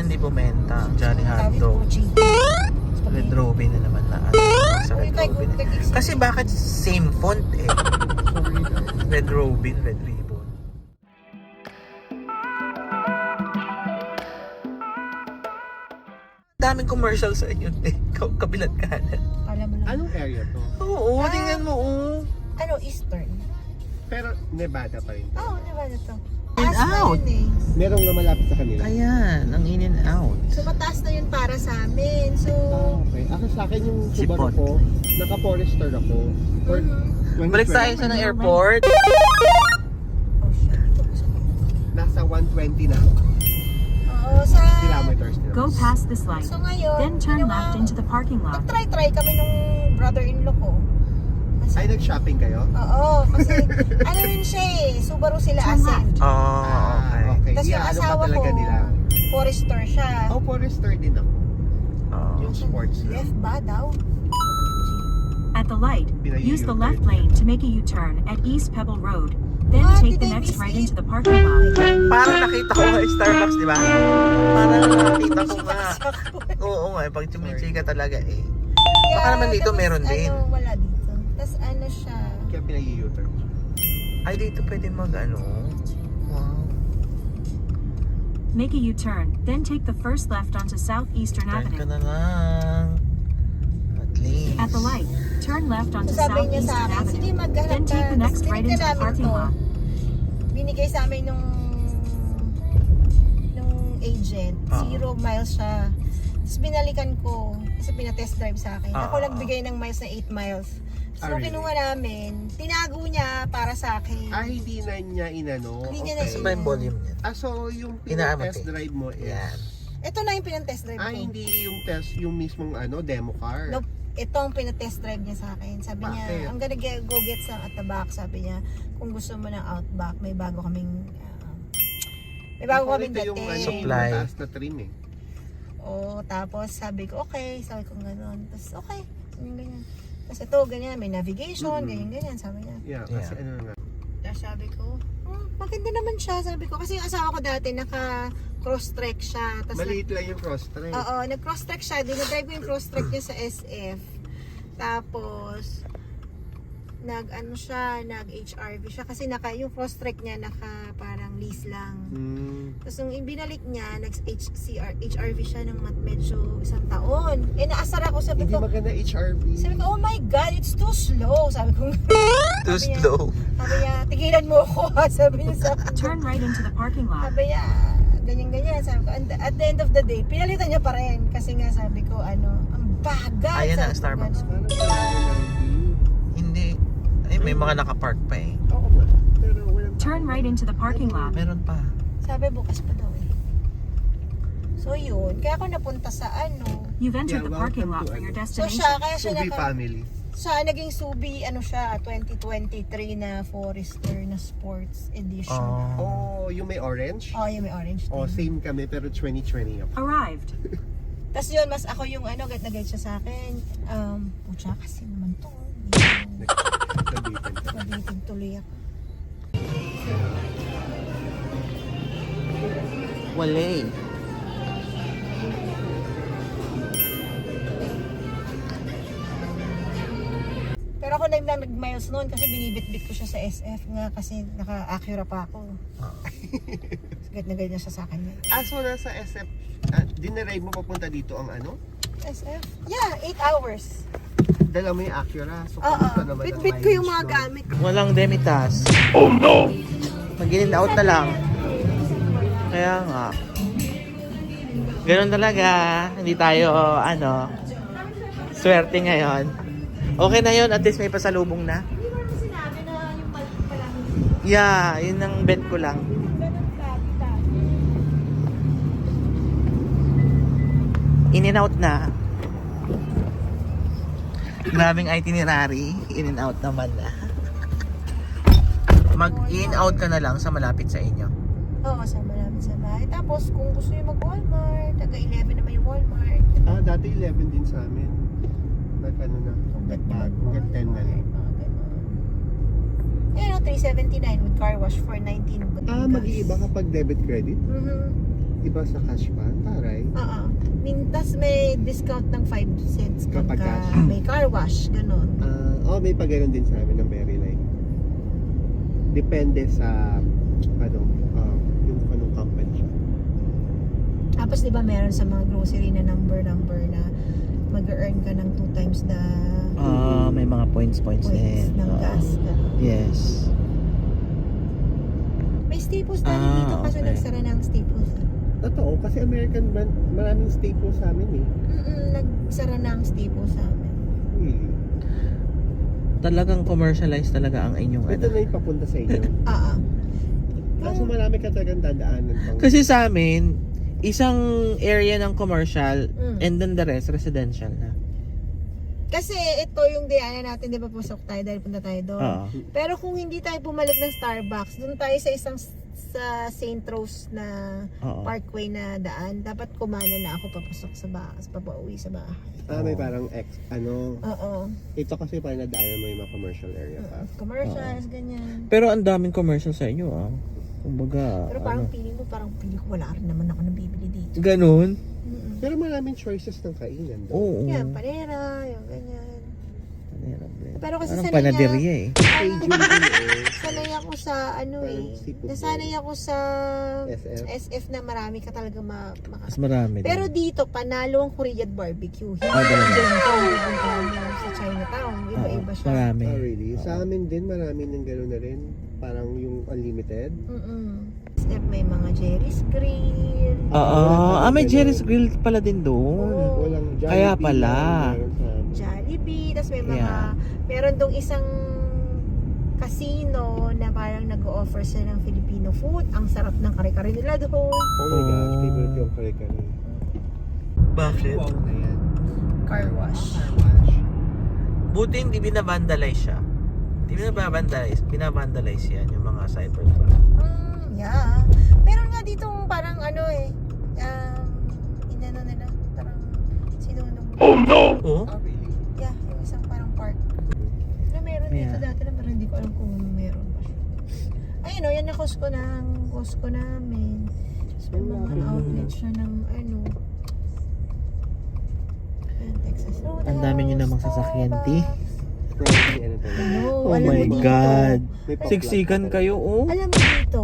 hindi bumenta. Jolly Hotdog. Red Robin na naman na. Sa Red Robin. Kasi bakit same font eh? Red Robin, Red Ribbon. Daming commercial sa inyo eh. Kabilat kanan. Alam mo lang. Anong area to? Oo, tingnan mo oh. Ano, Eastern? Pero Nevada pa rin. Oo, diba na to? In Taas na out. yun eh. Merong nga malapit sa kanila. Ayan, ang in and out. So mataas na yun para sa amin. So, Okay. Ako sa akin yung Sipot. Subaru ko, naka-Forester ako. For Balik tayo sa ng airport. oh shit. Nasa 120 na ako. Oo, sa... Kilometers na. Go past this light, So ngayon, then turn left into the parking lot. Try kami nung brother-in-law ko. Ay, nag-shopping kayo? Oo, kasi ano rin siya eh, Subaru sila Turn asin. left. Oh, okay. Tapos yung ano pa asawa ko, talaga nila? Forester siya. Oh, Forester din ako. Oh. Yung sports F lang. ba daw? At the light, use the left lane to make a U-turn at East Pebble Road. Then Ah, take did the I next miss right it? into the parking lot. Parang nakita ko nga yung Starbucks, di ba? Parang nakita ko nga. Oo nga, pag tumichika talaga eh. Baka naman dito tapos meron din. Ano, wala dito. Tapos ano siya, Kaya pinag-u-turn siya. Ay, dito pwede mag ano. Wow. Make a U-turn, then take the first left onto Southeastern Turn ka Avenue. na lang. At least. At the light, turn left onto so sabi niya sa Southeastern akin, sige Avenue. maghanap Then ka. take the next Tapos right into the tinignan namin parking to. lot. Binigay sa amin nung agent, Ah. 0 miles siya. Tapos binalikan ko, kasi pinatest drive sa akin. Ako Ah. nagbigay ng miles na 8 miles. So Ah, really? kinuha namin, tinago niya para sa akin. Hindi na niya inano. Hindi niya na Ano ba yung volume niya? So yung Inaamot test eh. drive mo is... Yan. Ito na yung pinatest drive ko. hindi yung test, yung mismong demo car. Nope. Ito ang pinatest drive niya sa akin. Sabi niya, Bakit? I'm gonna go get some at the back. Sabi niya, kung gusto mo ng Outback, may bago kaming Ito yung dating. Supply. mataas na trim eh. Oo, tapos sabi ko, okay. Sabi ko gano'n. Tapos, okay. Ganyan. Tapos ito, ganyan. May navigation, ganyan. Sabi niya. Yeah, kasi Yeah. ano nga. Tapos sabi ko, maganda naman siya. Sabi ko, kasi yung asawa ko dati, naka-cross-track siya. Tapos Maliit lang yung cross-track. Oo, nag-cross-track siya. Dinadrive ko yung cross-track niya sa SF. Tapos, nag-HRV siya. Kasi yung cross-track niya, parang lease lang. Tapos nung binalik niya, HRV siya ng medyo 1 taon. Eh, naasar ako. Sabi Hindi ko, maganda HRV. oh my God, it's too slow. Sabi ko, Too Sabi niya, slow. sabi niya, tigilan mo ako. Sabi niya sa akin. Turn right into the parking lot. Sabi niya, ganyan-ganyan. Sabi ko, at the end of the day, pinalitan niya pa rin. Kasi nga sabi ko, ang bagal. Ayan na, Sabi ko, Starbucks. gano'n. Parang wala na review. Hindi. Ay, may mga nakapark pa eh. Oo nga. Pero walang Turn right into the parking lot. Meron pa. Sabi bukas pa daw eh. So yun, kaya ako napunta sa You've entered Yeah, the parking welcome lot to for your ano. So destination. siya, kaya siya Subi family. naging Subi, siya, 2023 na Forester na Sports Edition. Oh. Oh, yung may orange? Oh, yung may orange Oh, din. same kami pero 2020 ako. Arrived. Tapos yun, mas ako yung guide na guide siya sa akin. Pucha, kasi naman to. Nabitan ka. Nabitin tuloy ako. Wala eh. Pero ako nag-miles noon kasi binibit-bit ko siya sa SF nga kasi naka-Acura pa ako. Guide na guide niya siya sa akin. So nasa SF, dinerive mo papunta dito ang ano? SF? Yeah, 8 hours. Dala mo yung Acura. So, Oo, kumusta naman ang bit-bit ko yung mga mileage nun? gamit. Walang demitas. Oh no! Mag-in out na lang. Kaya nga. Ganun talaga. Hindi tayo, swerte ngayon. Okay na yun. At least may pasalubong na. Hindi mo naman sinabi na yung palang Yeah, yun ang bet ko lang. ganun ka, In and out na. Grabing itinerary. In and out naman na. Mag-in out ka na lang sa malapit sa inyo. Oo, sa malapit sa bahay. Tapos kung gusto nyo mag-Walmart, taga-11 naman yung Walmart. Dati 11 din sa amin. Nag-ano na, nagbago. Hanggang 10 na lang. Ayun, 379 with car wash for 19 Batangas. Mag-iiba kapag debit credit? Iba sa cash pa, taray. Oo. Tas may discount ng 5 cents Kapag pagka cash. may car wash, ganun. May pa ganun din sa amin ng Very Light. Depende sa yung anong company siya. Tapos di ba meron sa mga grocery na number na mag-earn ka ng 2 times the May mga points points din. ng Oo. gas. Ganun. Yes. May Staples tayo dito kaso okay. nagsara ng Staples. Totoo, kasi American brand, maraming staple sa amin eh. Nagsara ng Staples sa amin. Really. Talagang commercialized talaga ang inyong Ito na yung papunta sa inyo. Kaso marami ka talagang dadaanan pang... Kasi sa amin, isang area ng commercial Mm. and then the rest residential na. Kasi ito yung diana natin, di ba, pusok tayo dahil punta tayo doon. Oo. Pero kung hindi tayo bumalik ng Starbucks, doon tayo sa isang sa St. Rose na Oo. parkway na daan, dapat kumana na ako papasok sa bahay, papauwi sa bahay. may parang Oo. ito kasi parang nadaanan mo yung mga commercial area pa. Commercials, ganyan. Pero ang daming commercial sa inyo Kumbaga, Pero parang feeling ko wala rin naman ako nabibili dito. ganun. Pero maraming choices ng kainan doon. Oo. Yan, panera, yung ganyan. Pero kasi Anong sanay panaderia sanay ako sa Parang seafood nasanay ako sa SF. SF na marami ka talaga Mas marami din. Pero dito, panalo ang Korean barbecue. Hindi talaga? dyan ka sa Chinatown. Iba-iba siya. Marami. Really? Sa amin din, marami ng gano'n na rin. Parang yung unlimited. Step, may mga Jerry's Grill. May Jerry's Grill pala din doon. Oo. Walang Jollibee. Kaya pala. meron sa amin. Jollibee. Tapos may mga, Yeah. meron dong isang casino na parang nag-o-offer sila ng Filipino food. Ang sarap ng kare-kare nila doon. Oh my gosh, favorite yung kare-kare. Bakit? Wow na yan. Car wash. Buti hindi binabandalize siya. Hindi binabandalize yan yung mga cybertruck. Yeah. Meron nga ditong parang inano nila, parang sinunog. Oh no! Oh? Oh, really? Yeah, yung isang parang park. Na meron dito Yeah. dati na pero hindi ko alam kung meron pa siya. Ayun yan na Costco namin. So, may mga outlet siya ng Texas Roadhouse. Ang dami nyo namang sasakyan, T. Probably ano to. Oh alam my mo dito, God. May pa-plug Siksikan ka kayo, Alam mo dito,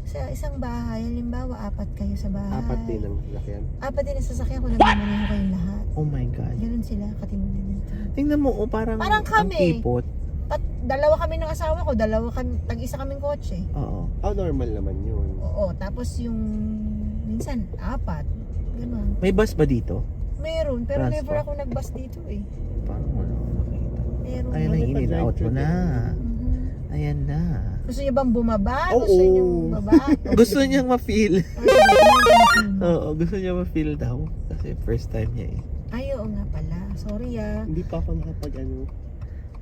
sa isang bahay, halimbawa, 4 kayo sa bahay. talaga. 4 din ang sasakyan. 4 din ang sasakyan kung nagmamaneho kayong lahat. Oh my God. Ganun sila, katindi nito. Tingnan mo, parang Parang ang kami. kipot. Dalawa kami ng asawa ko, tag-isa kaming kotse. Oo. Normal naman yun. Oo, tapos yung minsan 4. Ganun. May bus ba dito? Meron, pero Transpo. never ako nag-bus dito eh. Parang wala akong nakita. Meron. Ayan na, May in-out mo na. Mhm. Ayan na. Gusto niyo bang bumaba? Oo. Gusto niyo baba? Gusto niyang ma-feel. Oo. Oo, gusto niya ma-feel daw. Kasi first time niya eh. Ay, oo nga pala. Sorry Hindi pa ako nakapag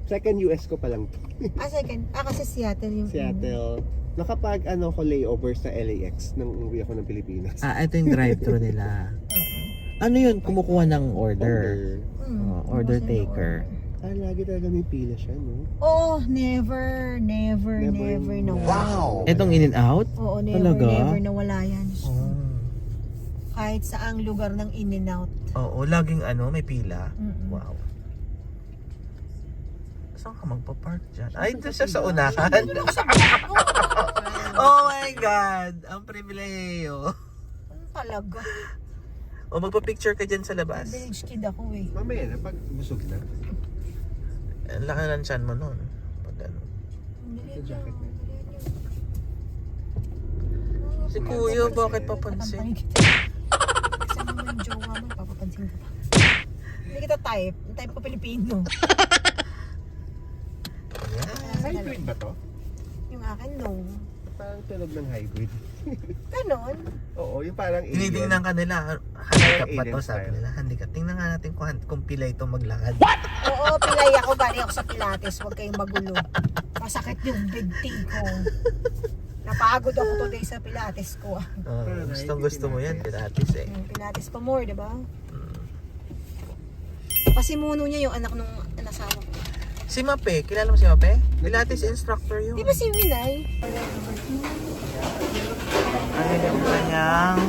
second US ko pa lang. Second. Kasi Seattle yung Seattle. Nakapag ko layover sa LAX nang umuwi ako ng Pilipinas. Ito yung drive-thru nila. Oo. Ano yun? Kumukuha ng order. Order Kasi taker. Lagi talaga may pila siya, no? Oh, never na Wow! Itong in and out? Oo, Talaga? never na wala yan. Oh. Kahit saang lugar ng in and out. Oo, laging may pila. Mm-mm. Wow. Saan ka magpa-park dyan? Ay, doon siya sa unahan. Oh my God! Ang pribileyo. Ano talaga? O magpa-picture ka dyan sa labas. Village kid ako eh. Mamaya na, pag busog na. Ang laki ng tiyan mo nun. Pag ano. jacket na. Si Kuya, bakit papansin? Kasi naman jowa mo, papapansin ka pa. Hindi kita type ko Pilipino. Hybrid ba to? Yung akin, no. Parang tunog ng hybrid. Ganon. Oo, yung parang alien. Tinitingnan ka nila. Handicap ba to? Alien Sabi style. nila. Handicap. Tingnan nga natin kung pilay ito maglakad. Oo, pilay ako. Bali ako sa Pilates. Huwag kayong magulo. Masakit yung big T ko. Napagod ako today sa Pilates ko. Gustong gusto mo yan. Pilates eh. Yung Pilates pa more, diba? Pasimuno niya yung anak nung asawa ko. Si Mape. Kilala mo si Mape? Pilates instructor yun. Di ba si Winay? Ano yung kanyang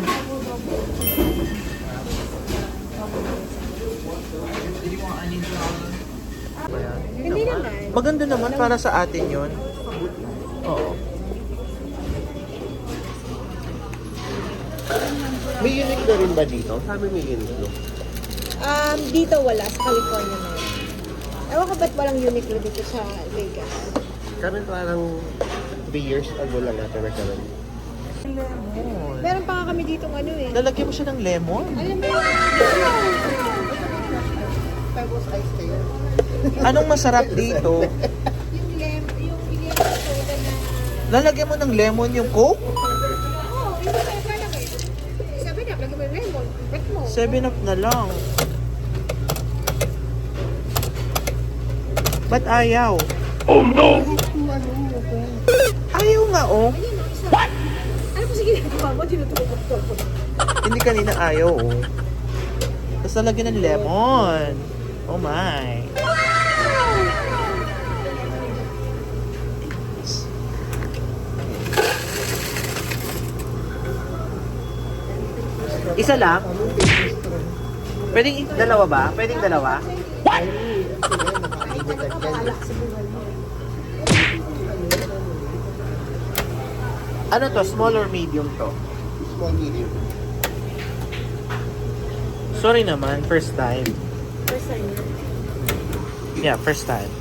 naman. Maganda naman para sa atin yun. Oo. May Uniqlo rin ba dito? Sabi may Uniqlo. Dito wala, sa California na yun. Ewan ko ba't walang Uniqlo dito sa Vegas. Kami parang 3 years ago lang natin nagkaroon. Lemon. Meron pa nga kami dito ano eh. Lalagyan mo siya ng lemon. Alam mo yun? Tapos ice kayo. Anong masarap dito? Yung soda na... Lalagyan mo ng lemon yung Coke? Oo, hindi tayo parang eh. Sabi na, lagyan mo yung lemon. Bet mo. 7 up na lang. Ba't ayaw? Ayaw nga oh. Ayun, no, isa. What? Ano po sige ginagawa mo? Tinutulog ko. Hindi kanina ayaw oh. Tapos lalagyan ng lemon. Oh my. Isa lang? Pwedeng dalawa ba? Pwedeng dalawa? Ano to? Small or medium to? Small medium. Sorry naman, first time. First time yun. Yeah, first time.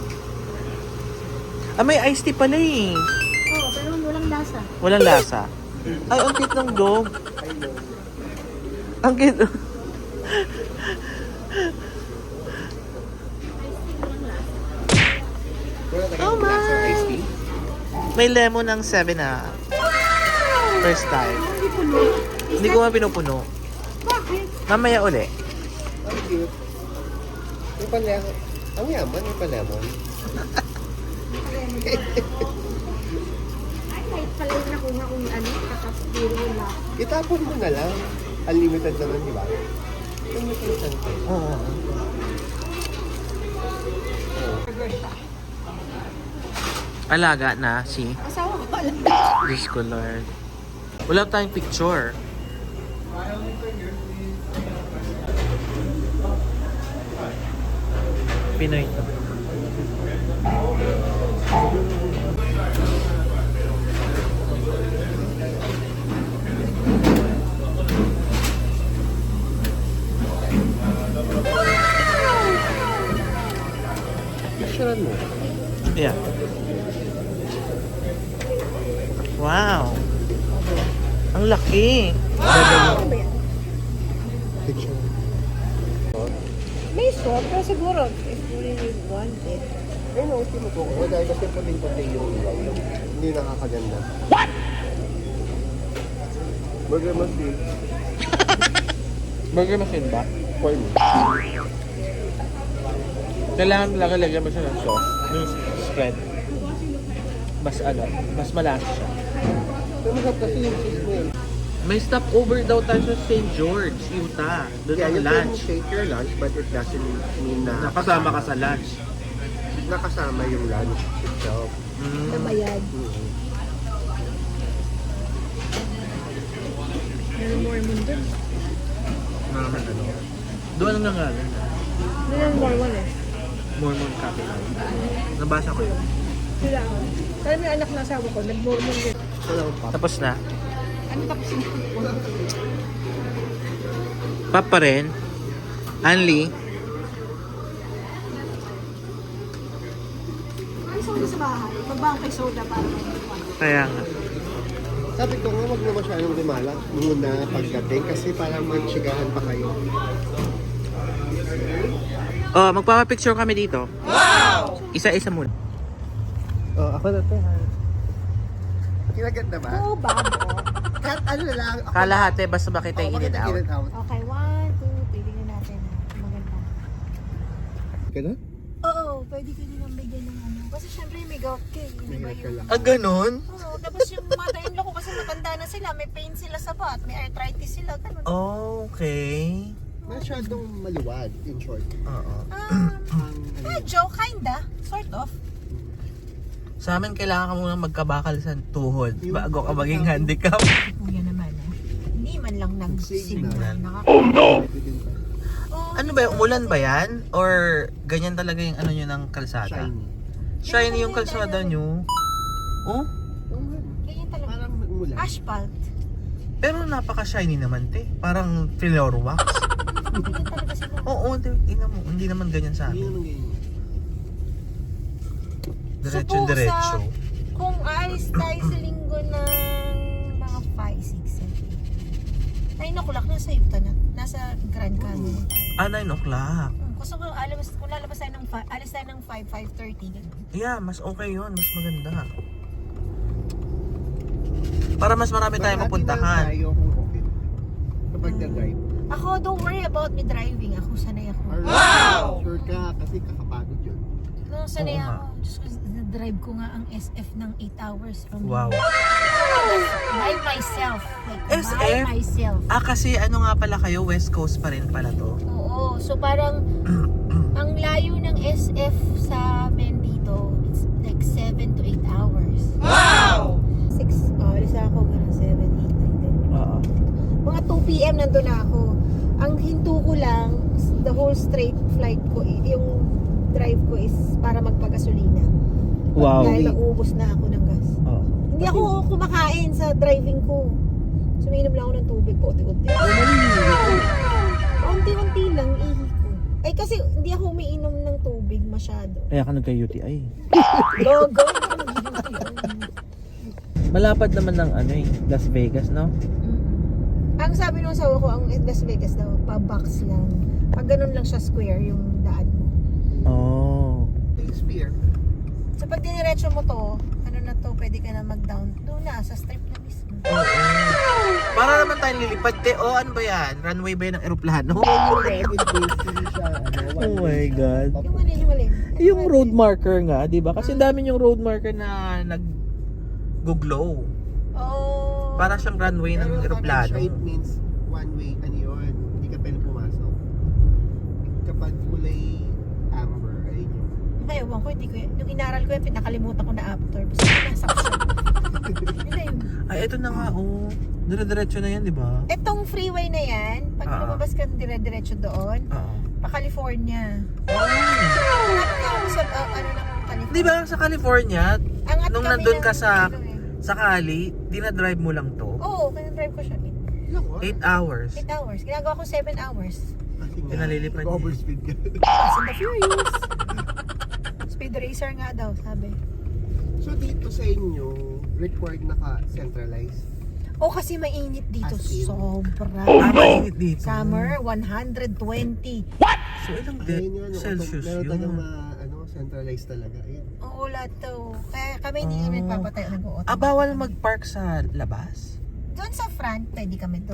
Ah, may iced tea pala eh. Oo, pero walang lasa. Walang lasa. Ay, ang cute ng dog. Ang cute. Oh my! May lemon ng 7 na. First time. Hindi puno. Hindi ko nga pinupuno. Bakit? Mamaya uli. Ang cute. May palemon. Ang yaman, may palemon. Ay, kahit pala yung nakuha kong ano, kakapiro na. Itapon mo na lang. Unlimited naman, di ba? Unlimited ka. Oo. Alaga na si Asawa ko pala. Diyos ko Lord. Wala tayong picture. Pinoy to. Picturean mo. Yeah. Wow. Ang laki. Ano ba yan? Picture. May swap, pero siguro, if you really want it. Eh, no, hindi mo ko. Dahil kasi puting-puti yung ilaw. Hindi nakakaganda. What? Burger machine. Burger machine ba? For me. Kailangan lang lagyan mo siya ng sauce. Yung spread. Mas ano, mas malasa siya. Pero masarap kasi yung cheese mo yun. May stopover daw tayo sa St. George, Utah. Doon Yeah, ang you lunch. can take your lunch, but it doesn't mean na Nakasama ka sa lunch. nakasama yung lunch itself. Nabayad. Mm-hmm. Meron Mormon dun. Doon ang nangalan. Meron Mormon eh. Mormon capital. Nabasa ko yun. Sila ako. Kaya may anak na asawa ko, nag-Mormon din. Wala akong pop. Tapos na. Ano tapos na? Pop pa rin. Anli. Ay, soda sa bahay. Magbang kay soda para may Kaya nga. Sabi ko nga, wag na masyadong lumala muna pagdating kasi parang magsigahan pa kayo. Oh, magpapapicture kami dito. Wow! Isa-isa muna. Oh, ako na to. Kinaganda ba? Oo, babo. Kahit ano na lang. Ako Kalahati, basta makita yung in and out. out. Okay, 1, 2, tignan natin. Maganda. Ganun? Oo, pwede ka nilang bigyan ng ano. Kasi syempre may gout ka eh. Hindi ba yung... Ah, ganun? Oo, tapos yung mother-in-law ko kasi matanda na sila. May pain sila sa butt. May arthritis sila. Ganun. Okay. Masyadong maliwag, in short. Oo. Medyo, kinda. Sort of. Sa amin, kailangan ka muna magkabakal sa tuhod bago ka maging handicap. Kuya naman eh. Hindi man lang nag-signal. Oh no! Ano ba, umulan ba yan? Or ganyan talaga yung ano nyo ng kalsada? Shiny. Shiny yung kalsada nyo. Oh? Ganyan talaga. Parang mula. Asphalt. Pero napaka-shiny naman, te. Parang floor wax. Ganyan talaga sila. Oo, tingnan mo. Hindi naman ganyan sa Hindi amin. naman ganyan. Diretso-diretso. Kung aalis tayo sa linggo ng mga 5, 6, 7, 9 o'clock, nasa Yuta na. Nasa Grand Canyon. 9 o'clock. Gusto ko, kung lalabas tayo ng alis tayo ng 5, 5:30. Ganun. Yeah, mas okay yun. Mas maganda. Para mas marami tayong mapuntahan. Tayo kung okay. Kapag na-drive. Ako, don't worry about me driving. Ako, sanay ako. Wow! Sure ka, kasi kakapagod yun. No, sanay Oo nga. ako. Diyos ko, na-drive ko nga ang SF ng 8 hours from Wow. by myself. Like, SF? by myself. Kasi ano nga pala kayo, West Coast pa rin pala to. Oo. So, parang ang layo ng SF sa amin dito, it's like 7 to 8 hours. Wow! 6, alis ako, ganun, 7, 8, 9, 10. Oo. Mga 2 p.m. nandun na ako. Ang hinto ko lang, the whole straight flight ko, yung drive ko is para magpagasolina. Wow. Dahil nauubos na ako ng gas. Oo. Hindi ako kumakain sa driving ko. Suminom lang ako ng tubig po, unti-unti. Unti-unti lang, ihi ko. Ay kasi hindi ako umiinom ng tubig masyado. Kaya ka nagka-UTI. Logo. Malapad naman ng Las Vegas, no? Ang sabi ng asawa ko, ang Las Vegas daw, pa-box lang. Pag ganun lang siya square yung daan mo. Oh. Shakespeare. So pag diniretso mo to, ano na to, pwede ka na mag-down. Doon na, sa strip na mismo. Para naman tayong lilipad, te. Oh, ano ba yan? Runway ba yan ng eroplano? Yung Reddit basically siya. Oh my God. Yung alin, yung alin. Yung road marker nga, di ba? Kasi dami yung road marker na nag-glow. Oh. Para siyang runway ng eroplano. It means one way, ano yun, hindi ka pwede pumasok. Kapag kulay amber, ayun yun. Ay, ewan ko, hindi ko yun. Nung inaral ko yun, pinakalimutan ko na after. Basta nasa ko siya. Yun na yun. Ay, eto na nga, oh. Dire-diretso na yan, di ba? Etong freeway na yan, pag lumabas ka dire-diretso doon, Oo. pa California. Oh. Malapit ka ako sa, ano ng California. Di ba sa California, Angat nung kami nandun ng ka sa ano eh. Cali, dinadrive mo lang to? Oo, drive ko siya. 8 hours. 8 hours. Ginagawa ko 7 hours. Kasi nga, Pinalilipad niya. overspeed ka. Fast and the Furious. Speed racer nga daw, sabi. So dito sa inyo, required naka-centralize? O kasi mainit dito. As in? Sobra. Mainit dito. Summer, 120. So, ilang Ayun yun, Celsius meron yun? talagang centralize talaga. Ayun. Oo, lahat to. Kaya kami hindi kami nagpapatay o nag-uot. Bawal mag-park sa labas? Doon sa front, pwede kami to.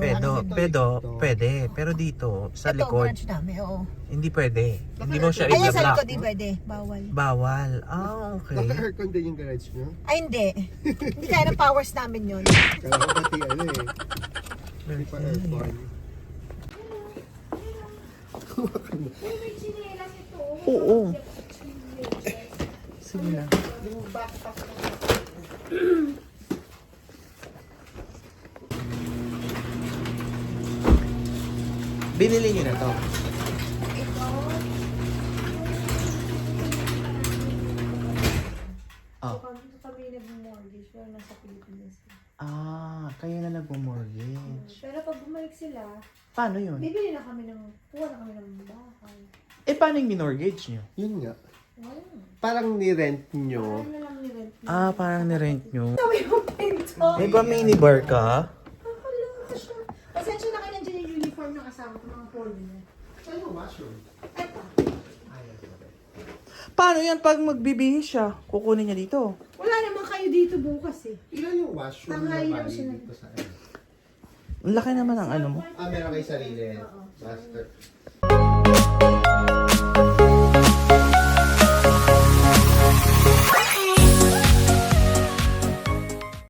Pwede. Pero dito, sa ito, likod, branch namin, oo. hindi pwede. Hindi mo siya Ayan sa i-block. likod, di pwede. Bawal. Bawal. Ah, okay. Naka-aircon din yung garage nyo? Ay, hindi. Hindi kaya ng powers namin yun. Kaya ko pati hindi pa aircon. Oo. Sige na. Binili niyo na to? Oh. Kami nag-mortgage, pero nasa Pilipinas. Kayo na nag-mortgage. Pero pag bumalik sila, Paano yun? bibili na kami kuha na kami ng bahay. Paano yung minorgage niyo? Yun nga. Parang ni-rent nyo. Ano lang ni-rent? Parang ni-rent niyo. Kami yung pinto. May ba minibar ka? Nakaloka siya. Pasensya na kayo nandiyan yung uniform ng asawa ko, mga polo niya. Saan yung washroom? Eto. Paano yan pag magbibihis siya? Kukunin niya dito. Wala naman kayo dito bukas eh. Ilan yung washroom Tanghali na lang bali siya. dito sa ano? Ang laki naman ng ano mo. Meron kayo sarili. Master.